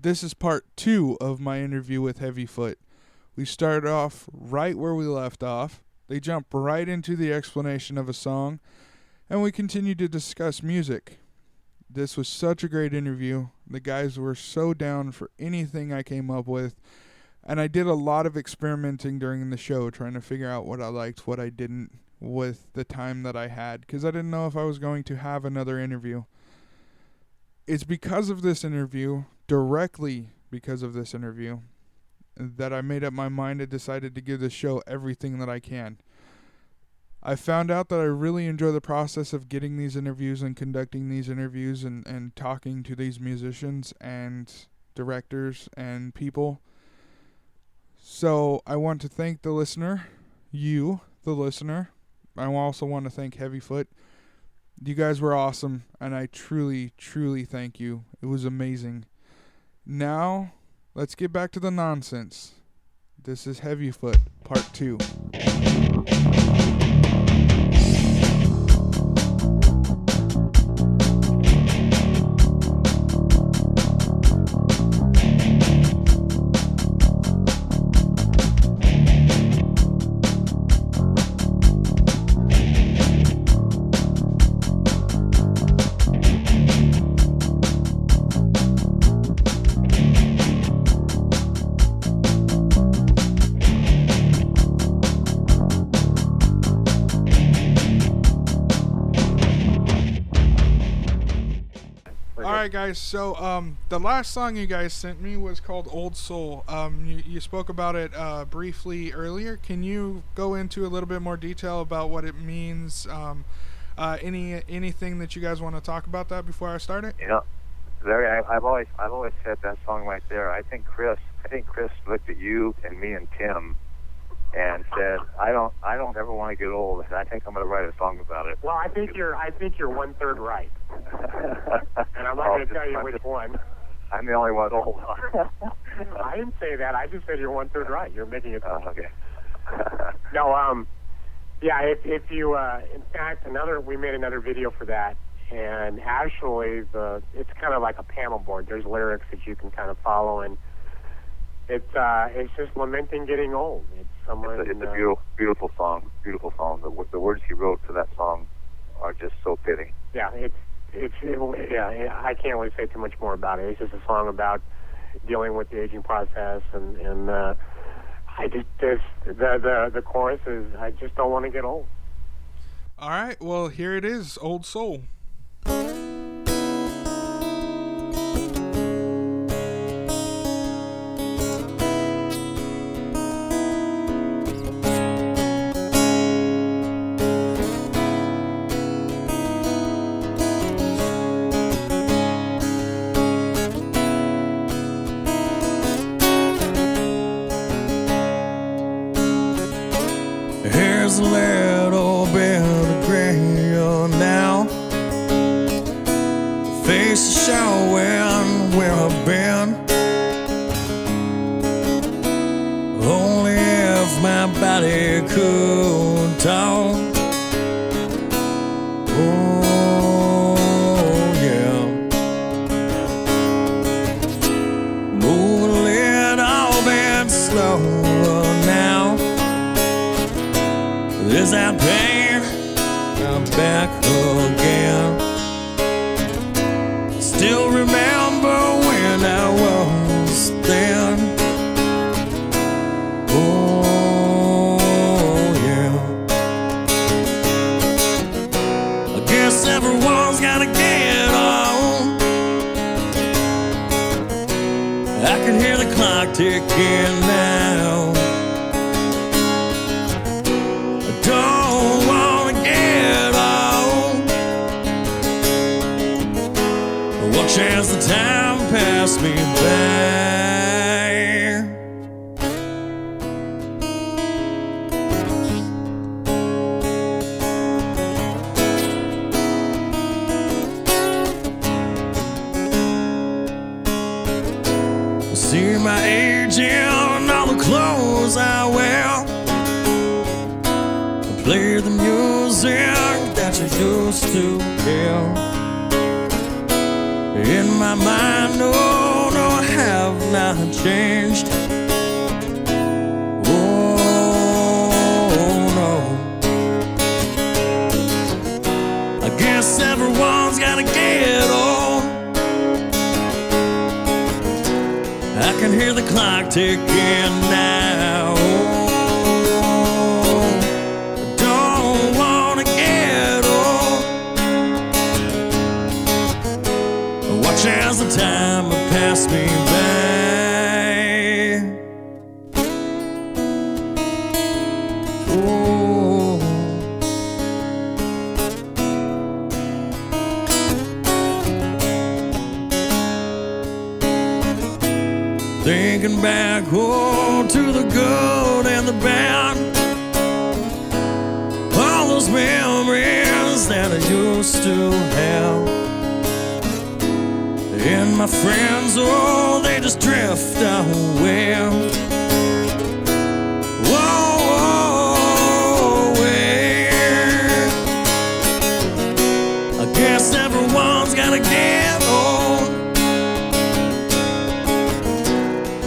This is part 2 of my interview with HeavyFoot. We started off right where we left off. They jump right into the explanation of a song, and we continue to discuss music. This was such a great interview. The guys were so down for anything I came up with, and I did a lot of experimenting during the show, trying to figure out what I liked, what I didn't, with the time that I had, because I didn't know if I was going to have another interview. It's because of this interview, directly because of this interview, that I made up my mind and decided to give this show everything that I can. I found out that I really enjoy the process of getting these interviews and conducting these interviews and talking to these musicians and directors and people. So I want to thank the listener, you, the listener. I also want to thank HeavyFoot. You guys were awesome, and I truly, truly thank you. It was amazing. Now, let's get back to the nonsense. This is HeavyFoot, part 2. Alright guys, so the last song you guys sent me was called Old Soul. You spoke about it briefly earlier. Can you go into a little bit more detail about what it means? Anything that you guys want to talk about that before I start it? You know, Larry, I've always said that song right there. I think Chris looked at you and me and Tim and said, I don't ever want to get old, and I think I'm going to write a song about it. Well, I think you're 1/3 right. And I'm not going to tell you which one. I'm the only one old. I didn't say that. I just said you're 1/3 right. You're making it. Okay. No, yeah. If you, in fact, we made another video for that, and actually it's kind of like a panel board. There's lyrics that you can kind of follow, and it's just lamenting getting old. It's a beautiful song. Beautiful song. The words he wrote for that song are just so fitting. Yeah, I can't really say too much more about it. It's just a song about dealing with the aging process, and the chorus is, I just don't want to get old. All right, well, here it is, Old Soul. Here's a little bit of gray now. Face is showing where I've been. Only if my body could talk. Oh yeah. Moving a little bit slower now. Is that pain? I'm back again. Still remember when I was then. Oh yeah. I guess everyone's gotta get on. I can hear the clock ticking now. Don't wanna get on. Watch as the time pass me by. See my age in all the clothes I wear. Play the music that you used to hear. In my mind, oh no, I have not changed. Oh no, I guess everyone's gotta get on. I can hear the clock ticking now. I don't wanna get old. Watch as the time pass me by. Oh. Thinking back, oh, to the good and the bad, all those memories that I used to have. And my friends, oh, they just drift away. Whoa, away. I guess everyone's gotta get old.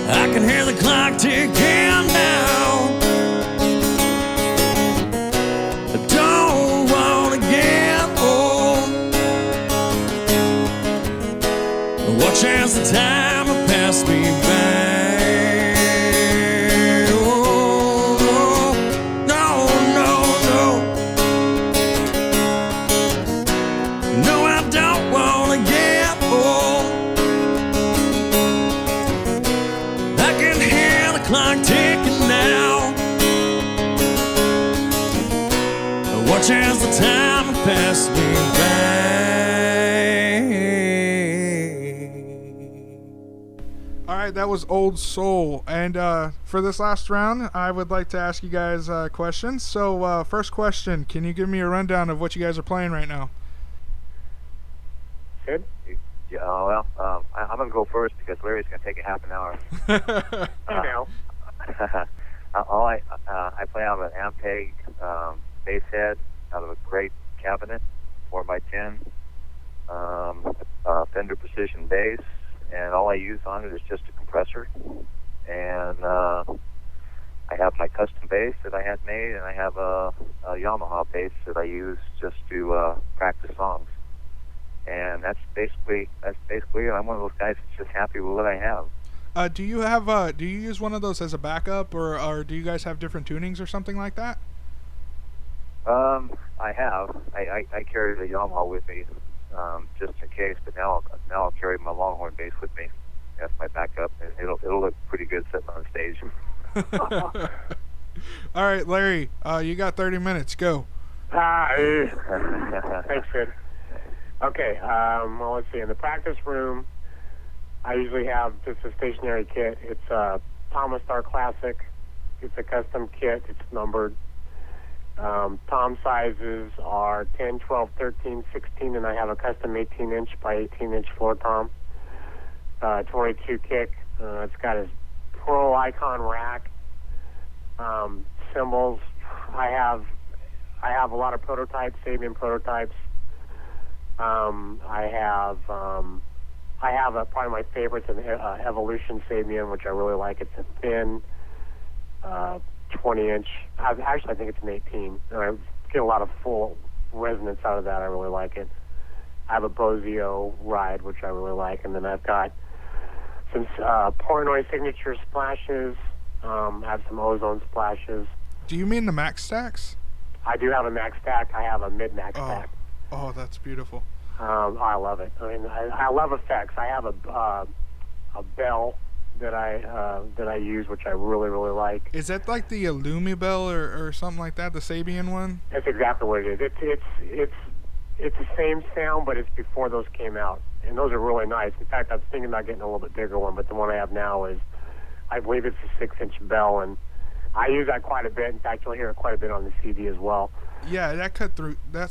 I can hear the clock ticking now. I don't wanna get old. Watch as the time pass me by. Oh, no, no, no, no. No, I don't wanna get old. I can hear the clock ticking now. Watch as the time pass me by. All right, that was Old Soul. And for this last round, I would like to ask you guys questions. So first question, can you give me a rundown of what you guys are playing right now? Sid? Yeah, well, I'm going to go first because Larry's going to take a half an hour. I know. I play out of an Ampeg bass head out of a great cabinet, 4x10, Fender Precision bass, and all I use on it is just a compressor. And I have my custom bass that I had made, and I have a Yamaha bass that I use just to practice songs. And that's basically it. I'm one of those guys that's just happy with what I have. Do you use one of those as a backup, or do you guys have different tunings or something like that? I have. I carry the Yamaha with me, just in case. But now I'll carry my Longhorn bass with me. That's my backup. It'll look pretty good sitting on stage. All right, Larry, you got 30 minutes. Go. Thanks, Sid. Okay, well, let's see. In the practice room, I usually have just a stationary kit. It's a Thomas Star Classic. It's a custom kit. It's numbered. Tom sizes are 10, 12, 13, 16, and I have a custom 18-inch by 18-inch floor tom. 22 kick. It's got his Pro Icon rack. Cymbals. I have a lot of prototypes, Sabian prototypes. I have probably my favorite's an Evolution Sabian, which I really like. It's a thin 20-inch. Actually, I think it's an 18. And I get a lot of full resonance out of that. I really like it. I have a Bozio ride, which I really like. And then I've got some Portnoy Signature splashes. I have some Ozone splashes. Do you mean the Max Stacks? I do have a Max Stack. I have a mid-Max Stack. Oh, that's beautiful. I love it. I mean, I love effects. I have a bell that I use, which I really, really like. Is that like the Illumi Bell or something like that, the Sabian one? That's exactly what it is. It's the same sound, but it's before those came out, and those are really nice. In fact, I was thinking about getting a little bit bigger one, but the one I have now is, I believe it's a 6-inch bell, and I use that quite a bit. In fact, you'll hear it quite a bit on the CD as well. Yeah, that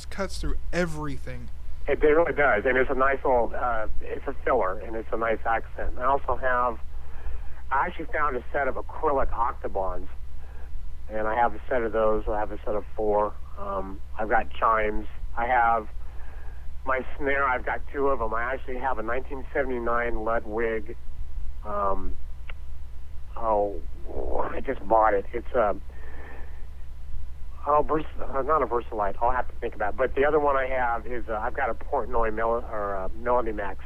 cuts through everything. It really does, and it's a nice little, it's a filler, and it's a nice accent. I actually found a set of acrylic octobons, and I have a set of those. I have a set of 4. I've got chimes. I have my snare. I've got 2 of them. I actually have a 1979 Ludwig I just bought it. It's not a Versalite. I'll have to think about it. But the other one I have is I've got a Portnoy Melody Max.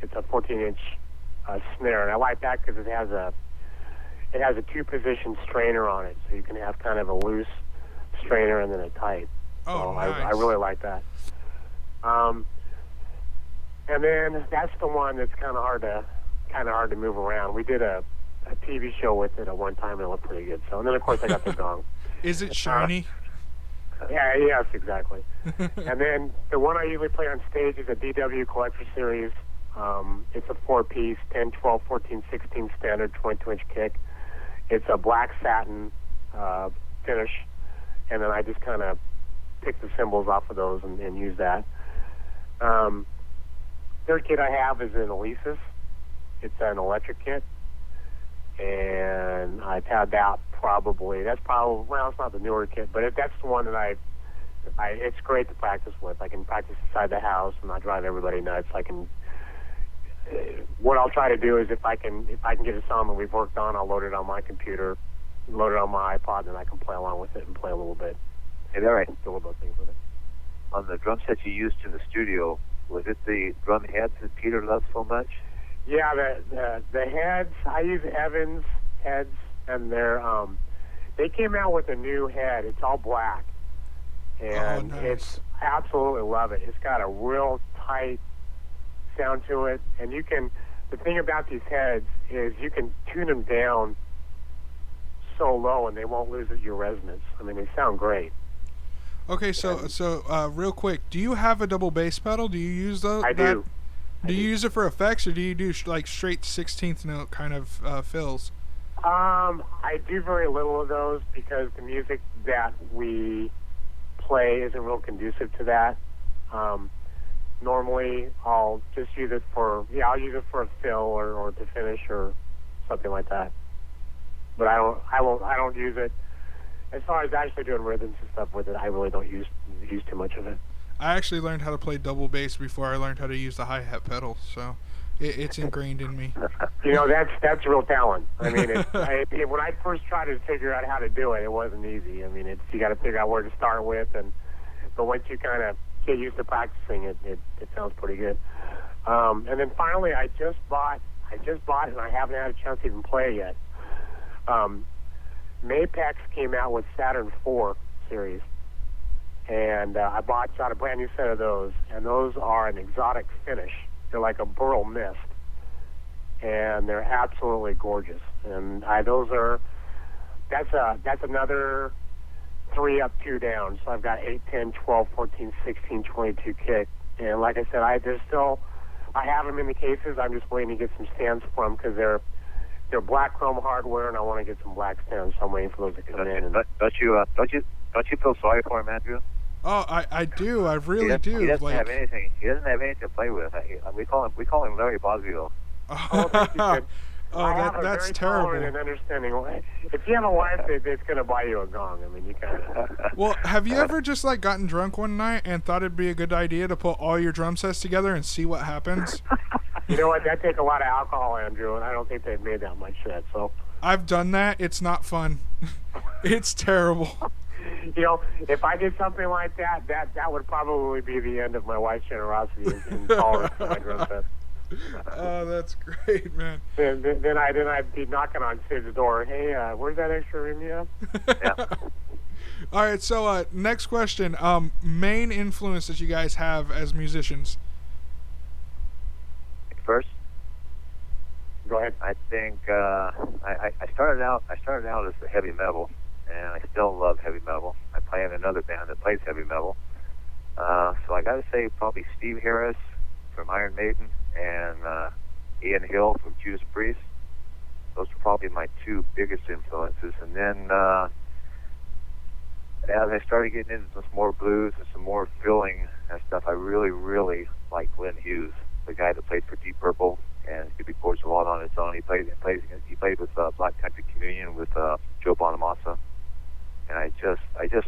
It's a 14-inch snare, and I like that because it has a 2-position strainer on it, so you can have kind of a loose strainer and then a tight. Oh, so nice. I really like that. And then that's the one that's kind of hard to move around. We did a TV show with it at one time, and it looked pretty good. So, and then of course I got the gong. Is it shiny? Yes, exactly. And then the one I usually play on stage is a DW Collector Series. It's a 4-piece, 10, 12, 14, 16 standard 22-inch kick. It's a black satin finish, and then I just kind of pick the cymbals off of those and use that. Third kit I have is an Alesis. It's an electric kit, and I've had that it's not the newer kit, but that's the one that it's great to practice with. I can practice inside the house and not drive everybody nuts. What I'll try to do is if I can get a song that we've worked on, I'll load it on my computer, load it on my iPod, and then I can play along with it and play a little bit. Hey, Larry. Do a little bit of things with it. On the drum set you used in the studio, was it the drum heads that Peter loved so much? Yeah, the heads. I use Evans heads, and they came out with a new head. It's all black, and nice. It's absolutely love it. It's got a real tight sound to it, and the thing about these heads is you can tune them down so low, and they won't lose your resonance. I mean, they sound great. Okay, so real quick, do you have a double bass pedal? Do you use those? I do. Do you use it for effects, or do you do like straight 16th note kind of fills? I do very little of those because the music that we play isn't real conducive to that. Normally, I'll just use it for a fill or to finish or something like that. But I don't use it. As far as actually doing rhythms and stuff with it, I really don't use too much of it. I actually learned how to play double bass before I learned how to use the hi-hat pedal, so it's ingrained in me. That's real talent. I mean, when I first tried to figure out how to do it, it wasn't easy. I mean, you got to figure out where to start with, but once you kind of get used to practicing it, it sounds pretty good. And then finally, I just bought it, and I haven't had a chance to even play it yet. Mapex came out with Saturn IV series, and I bought a brand new set of those, and those are an exotic finish. They're like a burl mist, and they're absolutely gorgeous. And that's another 3 up, 2 down. So I've got 8, 10, 12, 14, 16, 22 kick. And like I said, I have them in the cases. I'm just waiting to get some stands for them because they're black chrome hardware, and I want to get some black stands. So I'm waiting for those to come in. Don't you feel sorry for him, Andrew? Oh, I do. I really do. He doesn't have anything. He doesn't have anything to play with. We call him Larry Boswell. That's terrible. And understanding. If you have a wife that's going to buy you a gong, I mean, you kind of. Well, have you ever just gotten drunk one night and thought it'd be a good idea to put all your drum sets together and see what happens? You know what? That takes a lot of alcohol, Andrew, and I don't think they've made that much yet. So. I've done that. It's not fun. It's terrible. If I did something like that would probably be the end of my wife's generosity and tolerance for my drum set. Oh, that's great, man. Then I'd be knocking on Sid's door. Hey, where's that extra room you have? Yeah. All right, so next question. Main influence that you guys have as musicians? First, go ahead. I think I started out as the heavy metal, and I still love heavy metal. I play in another band that plays heavy metal. So I got to say probably Steve Harris from Iron Maiden and Ian Hill from Judas Priest. Those are probably my 2 biggest influences. And then as I started getting into some more blues and some more filling and stuff, I really, really like Glenn Hughes, the guy that played for Deep Purple, and he records a lot on his own. He played with Black Country Communion with Joe Bonamassa, and I just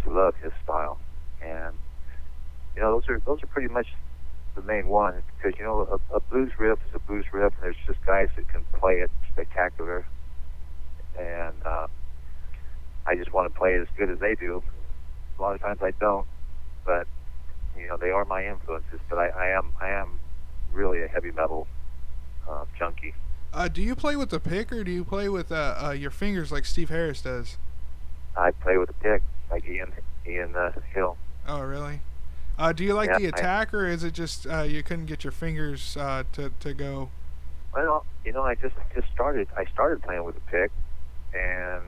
love his style. And those are pretty much the main ones, because a blues riff is a blues riff, and there's just guys guys that can play it spectacular, and I just want to play it as good as they do. A lot of times I don't, but they are my influences. But I am really a heavy metal junkie. Do you play with the pick, or do you play with your fingers like Steve Harris does? I play with a pick, like Ian Hill. Oh, really? Do you like the attack, or is it just you couldn't get your fingers to go? Well, I just started. I started playing with a pick, and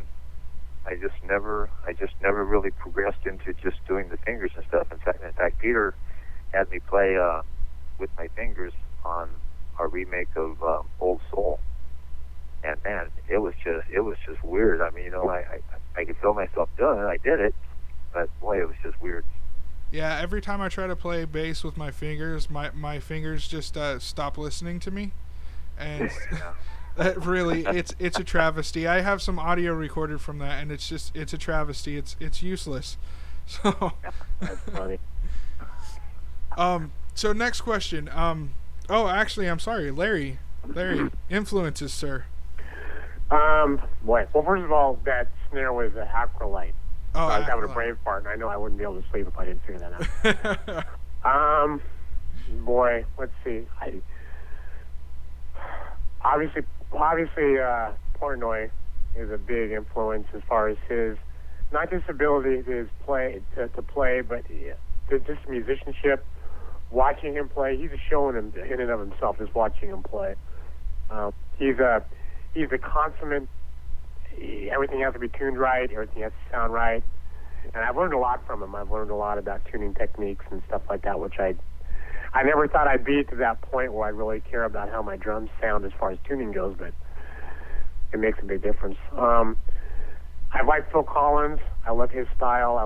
I just never really progressed into just doing the fingers and stuff. In fact, Peter had me play with my fingers on our remake of Old Soul, and man, it was just weird. I mean, I could feel myself doing it. I did it, but boy, it was just weird. Yeah, every time I try to play bass with my fingers, my fingers just stop listening to me, and that really it's a travesty. I have some audio recorded from that, and it's a travesty. It's useless. So That's funny. So next question. Oh, actually, I'm sorry, Larry, influences, sir. Boy. Well, first of all, that snare was an acrylite. Oh, I was having a brain fart, and I know I wouldn't be able to sleep if I didn't figure that out. Boy, let's see. Obviously, Portnoy is a big influence as far as his, not just ability to play, but just musicianship. Watching him play, he's a show in and of himself. Just watching him play, he's a consummate. Everything has to be tuned right. Everything has to sound right. And I've learned a lot from him. I've learned a lot about tuning techniques and stuff like that, which I never thought I'd be to that point where I really care about how my drums sound as far as tuning goes, but it makes a big difference. I like Phil Collins. I love his style. I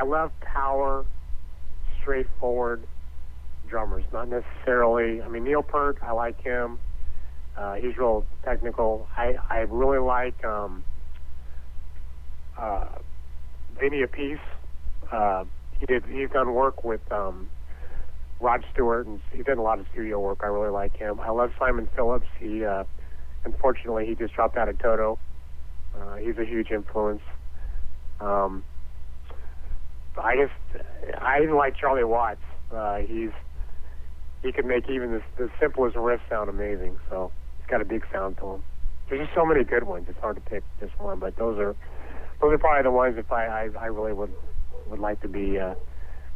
love power, straightforward drummers. Not necessarily. I mean, Neil Peart, I like him. He's real technical. I really like Vinny Appice. He's done work with Rod Stewart, and he's done a lot of studio work. I really like him. I love Simon Phillips. Unfortunately, he just dropped out of Toto. He's a huge influence. I even like Charlie Watts. He can make even the simplest riff sound amazing. So he's got a big sound to him. There's just so many good ones. It's hard to pick just one, but those are probably the ones if I really would like to be. I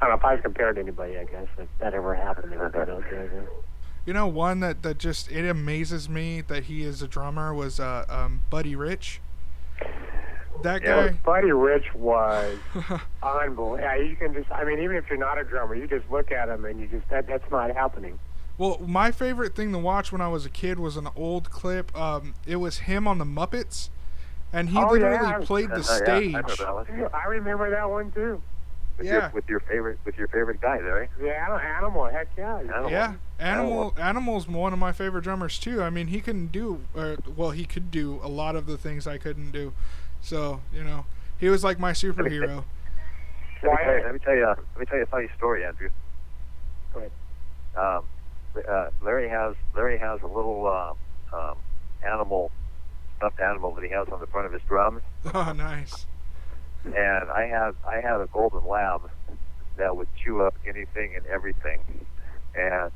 don't know if I was compared to anybody. I guess if that ever happened, it would be those guys. Yeah. One that just it amazes me that he is a drummer was Buddy Rich. That guy. Buddy Rich was unbelievable. Yeah, you can just. I mean, even if you're not a drummer, you just look at him and you just that's not happening. Well, my favorite thing to watch when I was a kid was an old clip. It was him on the Muppets, and he literally played the stage. I remember that one too. With your favorite guy, Larry. Yeah, Animal. Heck yeah. Animal. Yeah, Animal's one of my favorite drummers too. I mean, he can do, he could do a lot of the things I couldn't do. So he was like my superhero. Let me tell you a funny story, Andrew. Go ahead. Larry has a little stuffed animal that he has on the front of his drums. Oh, nice. And I had a golden lab that would chew up anything and everything. And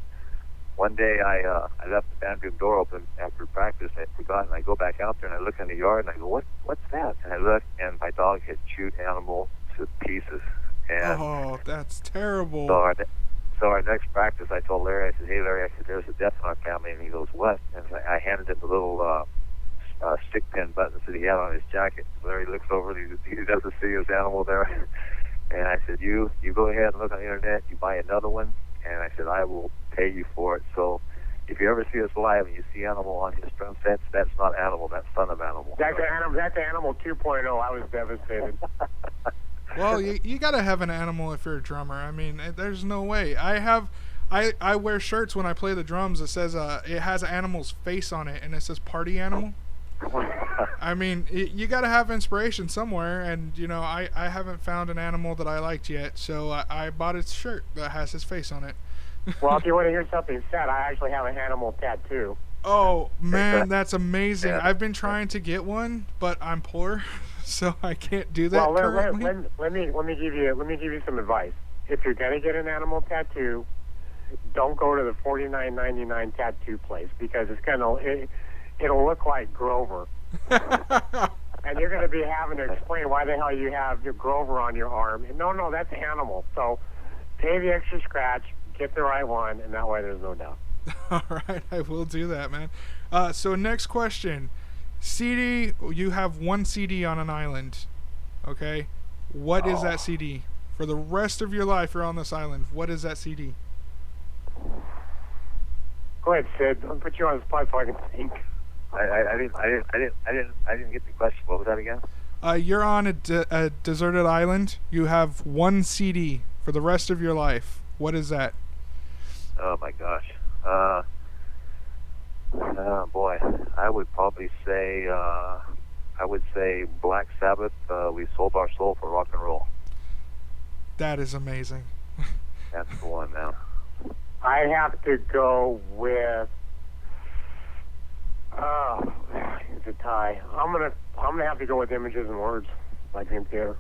one day I left the band room door open after practice. I forgot, and I go back out there and I look in the yard and I go, what's that? And I look, and my dog had chewed Animal to pieces. And that's terrible. So our next practice, I told Larry, I said, hey Larry, there's a death in our family. And he goes, what? And I handed him the little stick pin buttons that he had on his jacket. Larry looks over and he doesn't see his Animal there. And I said, you go ahead and look on the internet, you buy another one, and I said, I will pay you for it. So if you ever see us live and you see Animal on his drum sets, that's not Animal, that's Son of Animal. That's Animal 2.0. I was devastated. Well, you gotta have an animal if you're a drummer. I mean, there's no way. I wear shirts when I play the drums that says it has an animal's face on it and it says Party Animal. I mean, you got to have inspiration somewhere, and I haven't found an animal that I liked yet, so I bought a shirt that has his face on it. Well, if you want to hear something sad, I actually have an animal tattoo. Oh man, that's amazing. Yeah. I've been trying to get one, but I'm poor, so I can't do that Well, currently. let me give you some advice. If you're gonna get an animal tattoo, don't go to the $49.99 tattoo place because it'll look like Grover, and you're gonna be having to explain why the hell you have your Grover on your arm. And no, that's animal. So pay the extra scratch, get the right one, and that way there's no doubt. All right, I will do that, man. So next question. CD, you have one CD on an island, okay? What is that CD? For the rest of your life you're on this island. What is that CD? Go ahead, Sid. I'll put you on the spot so I can think. I didn't get the question. What was that again? You're on a deserted island. You have one CD for the rest of your life. What is that? Oh my gosh. Boy, I would probably say Black Sabbath. We sold our soul for rock and roll. That is amazing. That's the one now. I have to go with. It's a tie. I'm gonna have to go with Images and Words by Dream Theater.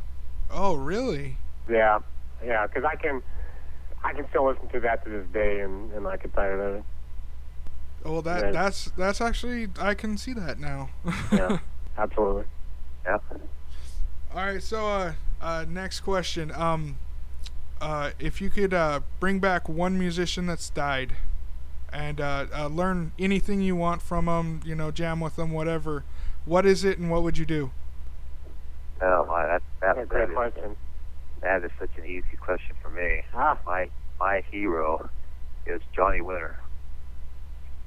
Oh, really? Yeah, because I can still listen to that to this day, and I get tired of it. Well, that's actually, I can see that now. Yeah, absolutely. Yeah. All right, so next question. If you could bring back one musician that's died, and learn anything you want from them, jam with them, whatever, what is it, and what would you do? Oh, That's a great question. That is such an easy question for me. My hero is Johnny Winter,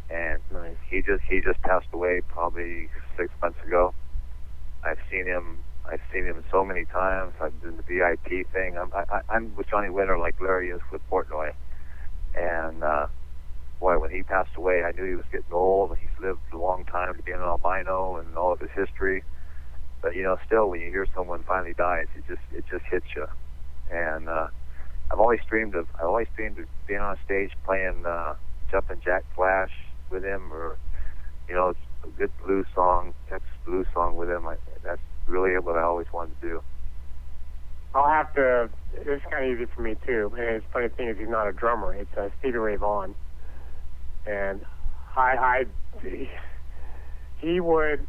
and Nice. he just passed away probably 6 months ago. I've seen him so many times. I've done the VIP thing. I'm with Johnny Winter like Larry is with Portnoy, and boy, when he passed away, I knew he was getting old. He's lived a long time to be an albino and all of his history. But still, when you hear someone finally dies, it just hits you. And I've always dreamed of being on stage playing Jumpin' Jack Flash with him, or a good blues song, Texas blues song with him. That's really what I always wanted to do. I'll have to. This is kind of easy for me too. And the funny thing is, he's not a drummer. It's Stevie Ray Vaughan, and he would.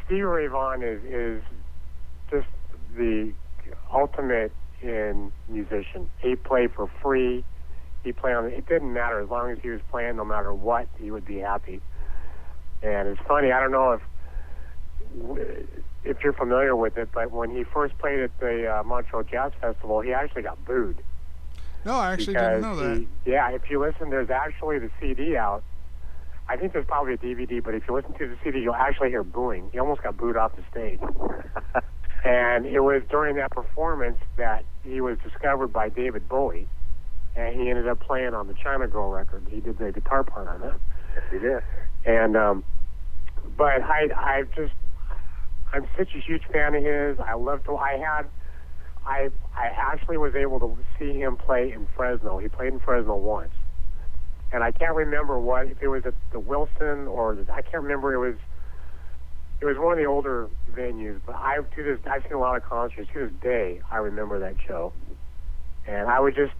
Stevie Ray Vaughan is just the ultimate in musician. He played for free. He played on. It didn't matter as long as he was playing. No matter what, he would be happy. And it's funny. I don't know if you're familiar with it, but when he first played at the Montreal Jazz Festival, he actually got booed. No, I actually didn't know that. If you listen, there's actually the CD out. I think there's probably a DVD, but if you listen to the CD, you'll actually hear booing. He almost got booed off the stage. And it was during that performance that he was discovered by David Bowie, and he ended up playing on the China Girl record. He did the guitar part on that. Yes, he did. And but I'm such a huge fan of his. I actually was able to see him play in Fresno. He played in Fresno once, and I can't remember if it was at the Wilson or I can't remember. It was one of the older venues. But I've seen a lot of concerts. To this day, I remember that show, and I didn't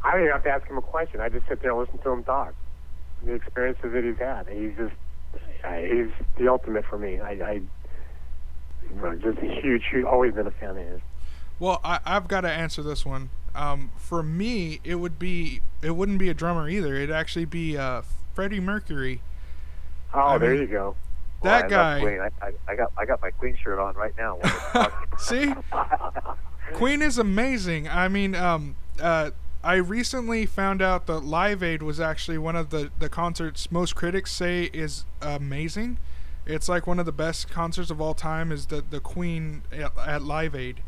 even have to ask him a question. I just sit there and listen to him talk. The experiences that he's had. He's the ultimate for me. Just a huge, always been a fan of his. Well, I've got to answer this one. For me, it wouldn't be a drummer either. It'd actually be Freddie Mercury. Oh, there you go. That guy. Queen. I got my Queen shirt on right now. See, Queen is amazing. I mean, I recently found out that Live Aid was actually one of the concerts most critics say is amazing. It's like one of the best concerts of all time is the Queen at Live Aid.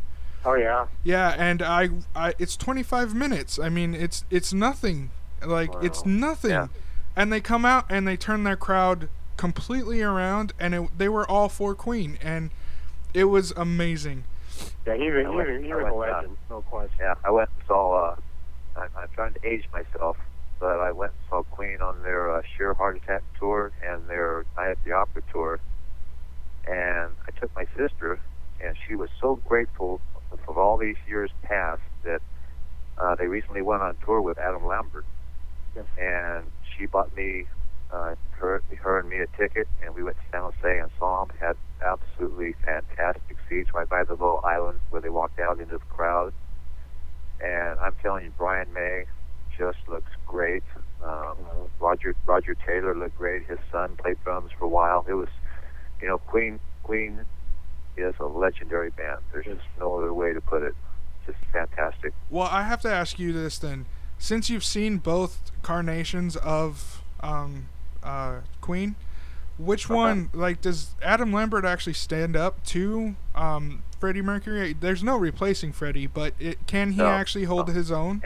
Oh yeah. Yeah, and I it's 25 minutes. I mean, it's nothing. Like Wow. it's nothing. Yeah. And they come out and they turn their crowd completely around, and they were all for Queen, and it was amazing. Yeah, he was a legend, no question. Yeah, I went and saw. I'm trying to age myself. but I went and saw Queen on their Sheer Heart Attack tour and their Night at the Opera tour. And I took my sister, and she was so grateful for all these years past that they recently went on tour with Adam Lambert. Yes. And she bought me, her and me a ticket, and we went to San Jose and saw them. Had absolutely fantastic seats right by the little island where they walked out into the crowd. And I'm telling you, Brian May just looks great. Roger Taylor looked great. His son played drums for a while. It was, Queen is a legendary band. There's just no other way to put it. Just fantastic. Well, I have to ask you this then. Since you've seen both carnations of Queen, which one, does Adam Lambert actually stand up to Freddie Mercury? There's no replacing Freddie, but can he actually hold his own?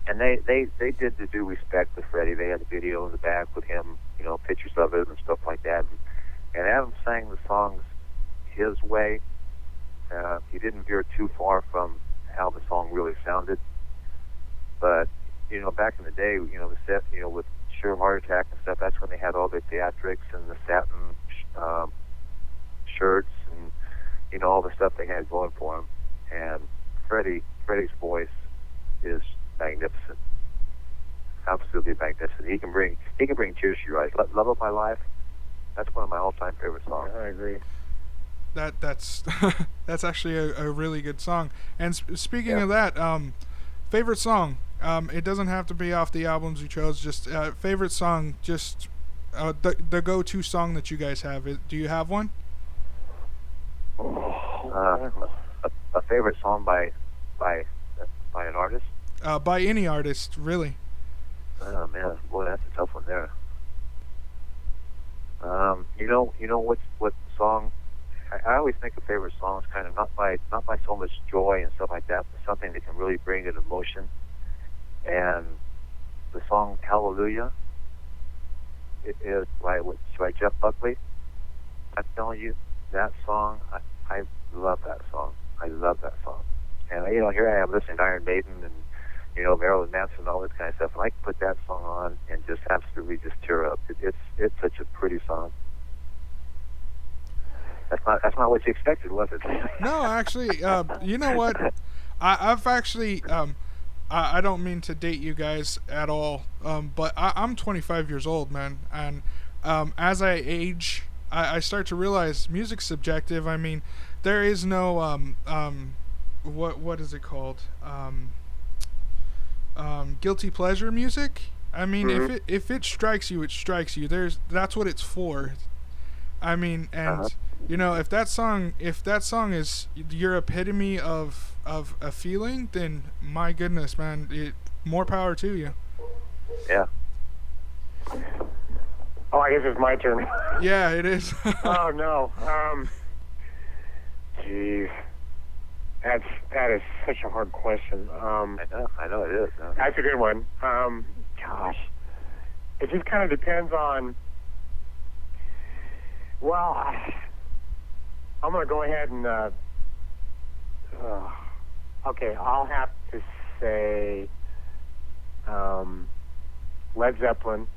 And they did the due respect to Freddie. They had a video in the back with him, pictures of it and stuff like that. And Adam sang the songs his way. He didn't veer too far from how the song really sounded. But, back in the day, the set, with Sheer Heart Attack and stuff, that's when they had all the theatrics and the satin shirts and, all the stuff they had going for them. And Freddie's voice is magnificent. Absolutely magnificent. He can bring tears to your eyes. Love of My Life, that's one of my all-time favorite songs. I agree. That's that's actually a really good song. And speaking of that, favorite song. It doesn't have to be off the albums you chose. Just favorite song. Just the go-to song that you guys have. Do you have one? A favorite song by an artist. By any artist, really. Oh man, boy, that's a tough one there. What song? I always think of favorite songs kind of not by so much joy and stuff like that, but something that can really bring an emotion. And the song Hallelujah is by Jeff Buckley. I'm telling you, that song, I love that song. I love that song. And here I am listening to Iron Maiden and Marilyn Manson and all this kind of stuff, and I can put that song on and just absolutely just tear up. It's such a pretty song. That's not what you expected, was it? No, actually, you know what? I've actually, I don't mean to date you guys at all, but I'm 25 years old, man, and as I age, I start to realize music's subjective. I mean, there is no what is it called? Guilty pleasure music. I mean, if it strikes you, it strikes you. That's what it's for. I mean, and if that song is your epitome of a feeling, then my goodness, man, more power to you. Yeah. Oh, I guess it's my turn. Yeah, it is. Oh no. Jeez. That is such a hard question. I know it is. That's a good one. Gosh, it just kind of depends on. Well, I'm going to go ahead and. Okay, I'll have to say Led Zeppelin,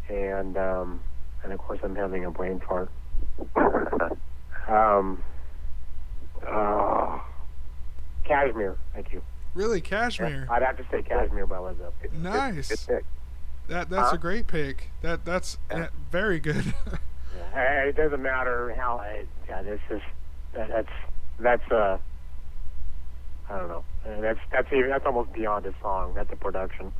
and of course I'm having a brain fart. Cashmere, thank you. Really, Cashmere? I'd have to say Cashmere by Led Zeppelin. Nice. Good pick. That's a great pick. That's very good. It doesn't matter how. That's I don't know. That's almost beyond a song. That's a production.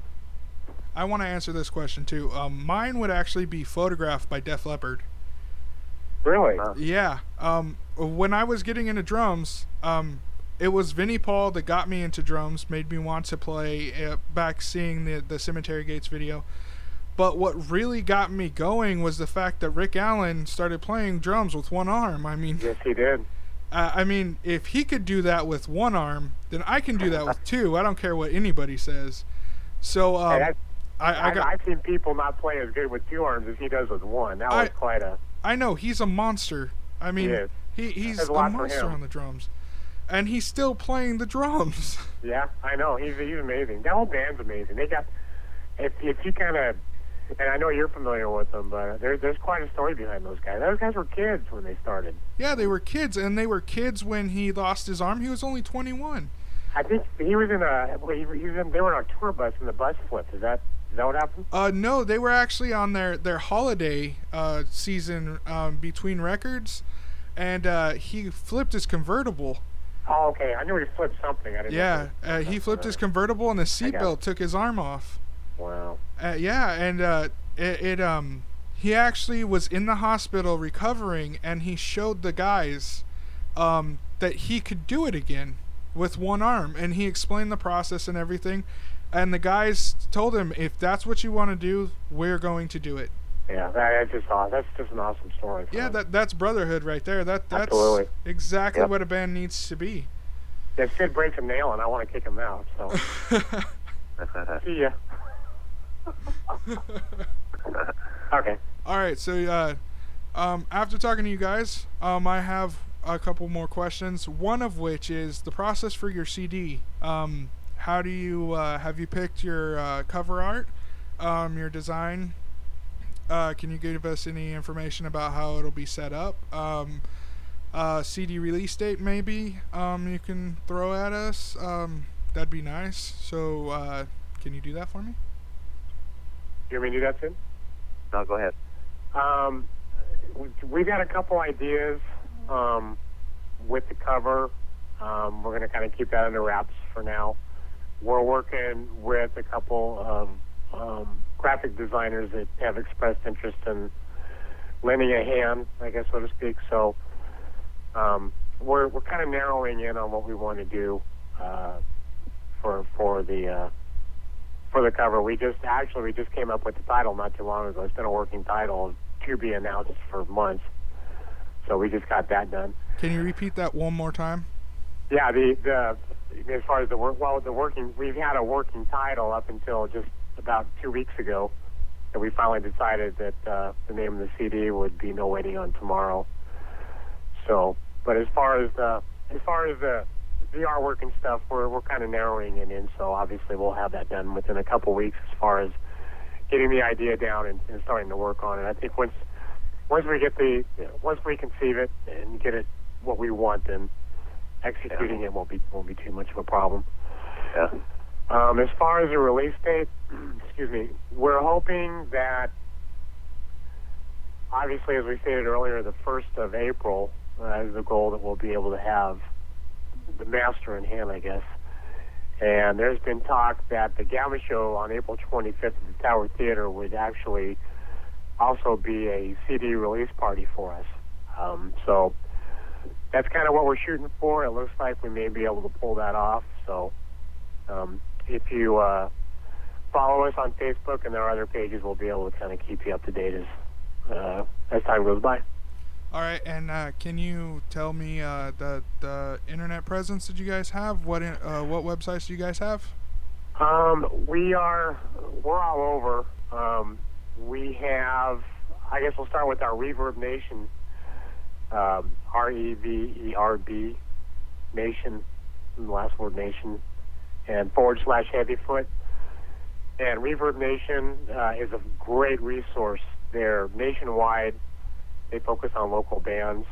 I want to answer this question too. Mine would actually be Photograph by Def Leppard. Really? Yeah. When I was getting into drums, it was Vinnie Paul that got me into drums, made me want to play back seeing the Cemetery Gates video. But what really got me going was the fact that Rick Allen started playing drums with one arm. I mean, yes, he did. I mean, if he could do that with one arm, then I can do that with two. I don't care what anybody says. So I've seen people not play as good with two arms as he does with one. That was quite a. I know, he's a monster. I mean, he's a monster on the drums. and he's still playing the drums. Yeah, I know. He's amazing. That whole band's amazing. They got, if you kind of, and I know you're familiar with them, but there's quite a story behind those guys. Those guys were kids when they started. Yeah, they were kids, and they were kids when he lost his arm. He was only 21. I think he was in they were on a tour bus and the bus flipped. Is that what happened? No, they were actually on their holiday season between records, and he flipped his convertible. Oh, okay. I knew he flipped something. I didn't know. Yeah, he flipped his convertible, and the seatbelt took his arm off. Wow. Yeah, and he actually was in the hospital recovering, and he showed the guys that he could do it again with one arm, and he explained the process and everything, and the guys told him, if that's what you want to do, we're going to do it. Yeah, that's just awesome. That's just an awesome story. Yeah, that's brotherhood right there. That's Absolutely. Exactly what a band needs to be. If Sid breaks a nail and I want to kick him out, so see ya. Okay. All right, so after talking to you guys, I have a couple more questions. One of which is the process for your CD. How do you have you picked your cover art, your design? Can you give us any information about how it'll be set up? CD release date, maybe you can throw at us. That'd be nice. So, can you do that for me? You want me to do that, Sid? No, go ahead. We've got a couple ideas with the cover. We're going to kind of keep that under wraps for now. We're working with a couple of graphic designers that have expressed interest in lending a hand, I guess, so to speak. So we're kind of narrowing in on what we want to do for the cover. We just came up with the title not too long ago. It's been a working title to be announced for months. So we just got that done. Can you repeat that one more time? Yeah, the as far as we've had a working title up until just about 2 weeks ago, that we finally decided that the name of the CD would be No Waiting on Tomorrow. So, but as far as the artwork and stuff, we're kind of narrowing it in. So obviously we'll have that done within a couple weeks as far as getting the idea down and starting to work on it. I think once we conceive it and get it what we want, then executing it won't be too much of a problem. Yeah. As far as the release date, excuse me, we're hoping that, obviously, as we stated earlier, the 1st of April is the goal that we'll be able to have the master in hand, I guess. And there's been talk that the Gamma Show on April 25th at the Tower Theater would actually also be a CD release party for us. So that's kind of what we're shooting for. It looks like we may be able to pull that off. So if you follow us on Facebook and there are other pages, we'll be able to kind of keep you up to date as time goes by. All right, and can you tell me the internet presence that you guys have? What websites do you guys have? We're all over. We have, I guess we'll start with our Reverb Nation, REVERB Nation, the last word Nation, and /HeavyFoot. And Reverb Nation is a great resource. They're nationwide. They focus on local bands,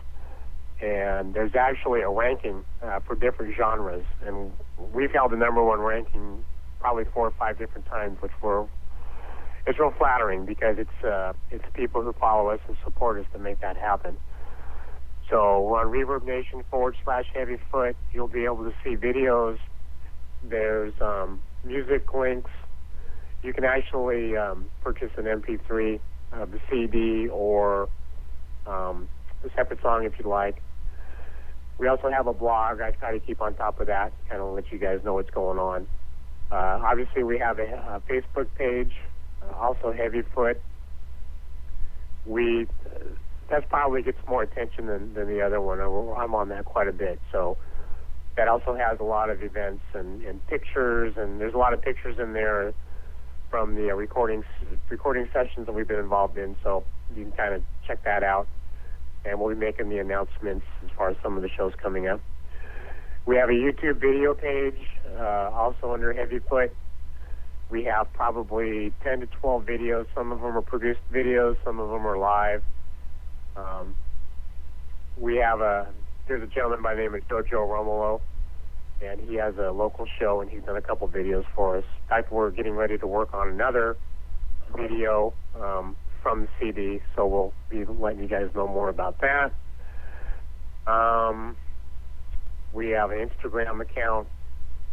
and there's actually a ranking for different genres. And we've held the #1 ranking probably 4 or 5 different times, it's real flattering because it's people who follow us and support us to make that happen. So we're on Reverb Nation /HeavyFoot. You'll be able to see videos. There's music links. You can actually purchase an MP3 of the CD or a separate song if you'd like. We also have a blog. I try to keep on top of that, kind of let you guys know what's going on. Obviously, we have a Facebook page, also HeavyFoot. That probably gets more attention than the other one. I'm on that quite a bit. So that also has a lot of events and pictures, and there's a lot of pictures in there from the recording sessions that we've been involved in. So you can kind of check that out. And we'll be making the announcements as far as some of the shows coming up. We have a YouTube video page, also under HeavyFoot. We have probably 10 to 12 videos. Some of them are produced videos, some of them are live. There's a gentleman by the name of Jojo Romolo, and he has a local show, and he's done a couple videos for us. In fact, we're getting ready to work on another video from the CD, so we'll be letting you guys know more about that. We have an Instagram account,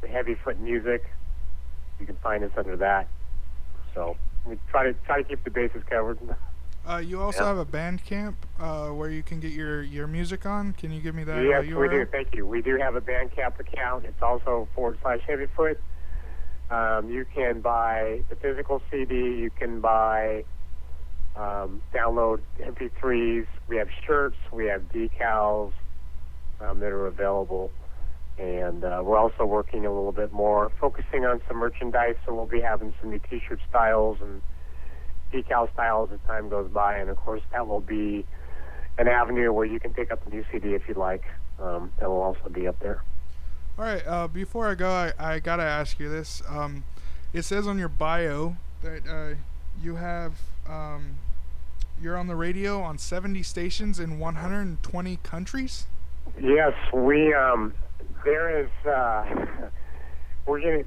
the HeavyFoot Music. You can find us under that. So we try to keep the bases covered. You also have a Bandcamp where you can get your music on. Can you give me that? Yes, URL? we do. Thank you. We do have a Bandcamp account. It's also /HeavyFoot. You can buy the physical CD. You can buy download MP3s. We have shirts. We have decals that are available. And we're also working a little bit more, focusing on some merchandise. So we'll be having some new T-shirt styles and decal styles as time goes by. And, of course, that will be an avenue where you can pick up the new CD if you'd like. That will also be up there. All right. Before I go, I got to ask you this. It says on your bio that you have you're on the radio on 70 stations in 120 countries? Yes, there is, we're getting,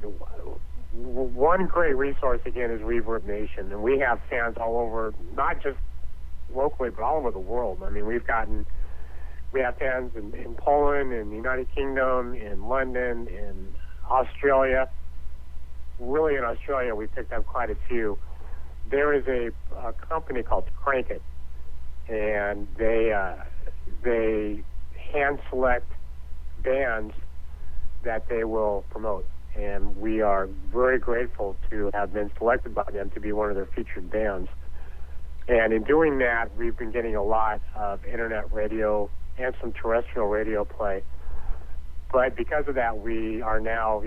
one great resource again is Reverb Nation, and we have fans all over, not just locally, but all over the world. I mean, we have fans in Poland, in the United Kingdom, in London, in Australia. Really, in Australia, we picked up quite a few. There is a company called Crank It, and they hand select bands that they will promote, and we are very grateful to have been selected by them to be one of their featured bands. And in doing that, we've been getting a lot of internet radio and some terrestrial radio play. But because of that, we are now,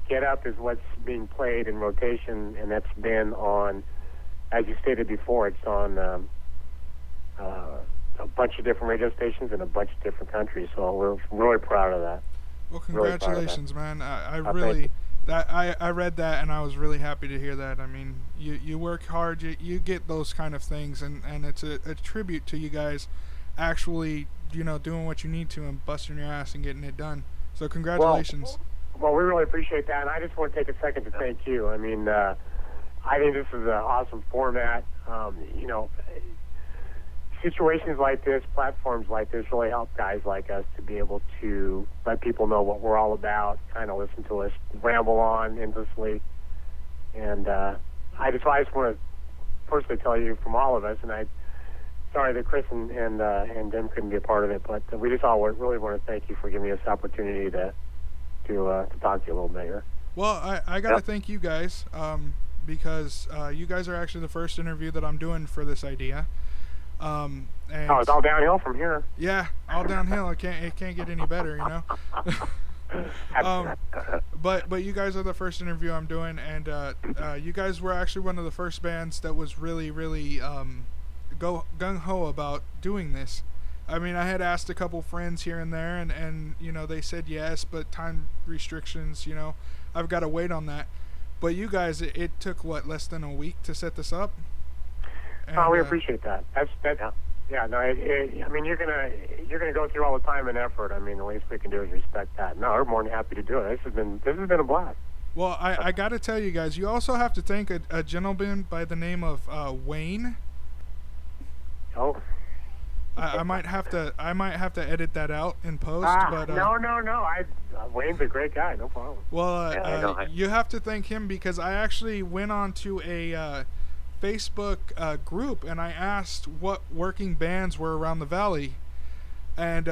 Get Up is what's being played in rotation, and that's been on, as you stated before, it's on a bunch of different radio stations in a bunch of different countries. So we're really proud of that. Well, congratulations, really man. I really I read that and I was really happy to hear that. I mean, you work hard, you get those kind of things, and it's a tribute to you guys actually, doing what you need to and busting your ass and getting it done. So congratulations. Well, we really appreciate that, and I just want to take a second to thank you. I mean, I think this is an awesome format. Situations like this, platforms like this really help guys like us to be able to let people know what we're all about, kind of listen to us ramble on endlessly. And I just want to personally tell you from all of us, and I'm sorry that Chris and Dem couldn't be a part of it, but we just all really want to thank you for giving us the opportunity to talk to you a little bit here. Well, I got to thank you guys because you guys are actually the first interview that I'm doing for this idea. And it's all downhill from here. Yeah, all downhill. It can't get any better, But you guys are the first interview I'm doing, and you guys were actually one of the first bands that was really, really gung ho about doing this. I mean, I had asked a couple friends here and there, and they said yes, but time restrictions, I've got to wait on that. But you guys, it took less than a week to set this up. And, we appreciate that. I mean, you're gonna go through all the time and effort. I mean, the least we can do is respect that. No, we're more than happy to do it. This has been a blast. Well, I got to tell you guys, you also have to thank a gentleman by the name of Wayne. Oh. I might have to edit that out in post. But no. Wayne's a great guy. No problem. Well, you have to thank him because I actually went on to a Facebook group and I asked what working bands were around the valley, and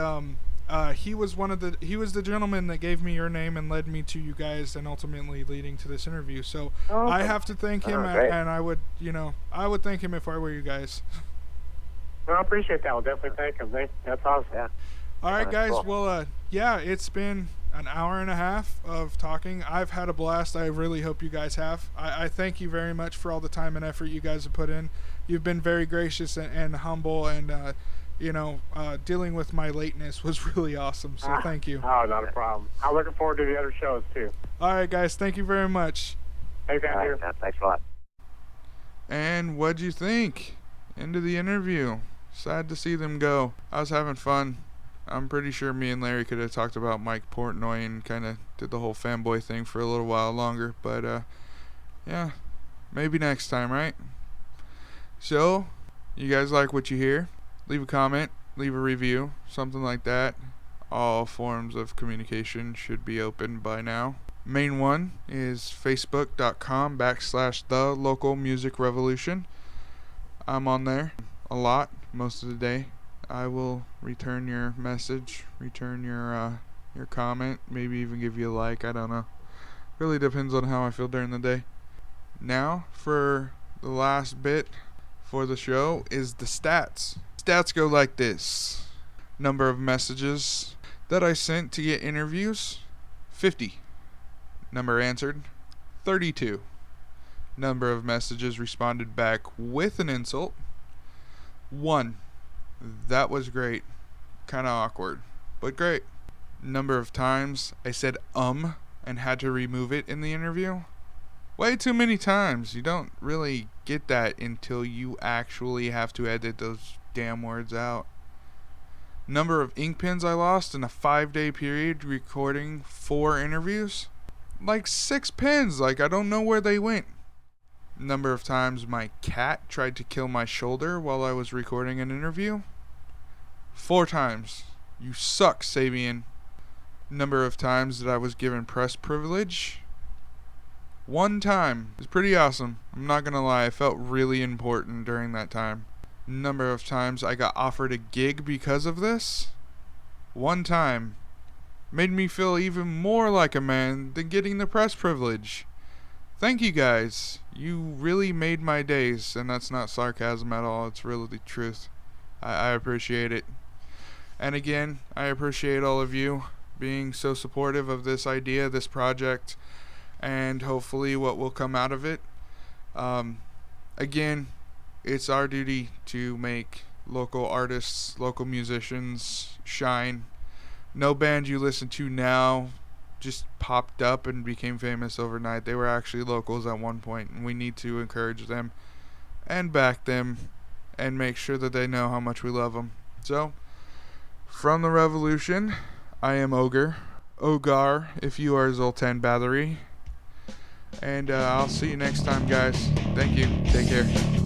he was the gentleman that gave me your name and led me to you guys, and ultimately leading to this interview. So I have to thank him, and I would thank him if I were you guys. Well, I appreciate that. We'll definitely thank him. That's awesome. Yeah. All right, guys. Cool. Well, it's been an hour and a half of talking. I've had a blast. I really hope you guys have. I thank you very much for all the time and effort you guys have put in. You've been very gracious and humble, and dealing with my lateness was really awesome. So thank you. Oh, not a problem. I'm looking forward to the other shows, too. All right, guys. Thank you very much. Thanks, Andrew. Right, thanks a lot. And what'd you think? End of the interview. Sad to see them go. I was having fun. I'm pretty sure me and Larry could have talked about Mike Portnoy and kind of did the whole fanboy thing for a little while longer. But, yeah, maybe next time, right? So, you guys like what you hear? Leave a comment, leave a review, something like that. All forms of communication should be open by now. Main one is facebook.com/thelocalmusicrevolution. I'm on there a lot, most of the day. I will return your message, return your comment, maybe even give you a like, I don't know. Really depends on how I feel during the day. Now, for the last bit for the show is the stats. Stats go like this. Number of messages that I sent to get interviews, 50. Number answered, 32. Number of messages responded back with an insult, 1. That was great. Kind of awkward, but great. Number of times I said and had to remove it in the interview, way too many times. You don't really get that until you actually have to edit those damn words out. Number of ink pens I lost in a 5-day period recording 4 interviews, like 6 pens. Like, I don't know where they went. Number of times my cat tried to kill my shoulder while I was recording an interview, 4 times. You suck, Sabian. Number of times that I was given press privilege, 1 time. It's pretty awesome. I'm not gonna lie, I felt really important during that time. Number of times I got offered a gig because of this, 1 time. Made me feel even more like a man than getting the press privilege. Thank you guys. You really made my days, and that's not sarcasm at all. It's really the truth. I appreciate it. And again, I appreciate all of you being so supportive of this idea, this project, and hopefully what will come out of it. Again, it's our duty to make local artists, local musicians shine. No band you listen to now just popped up and became famous overnight. They were actually locals at one point, and we need to encourage them and back them and make sure that they know how much we love them. So, from the Revolution, I am Ogar, if you are Zoltan Bathory, and I'll see you next time, guys. Thank you. Take care.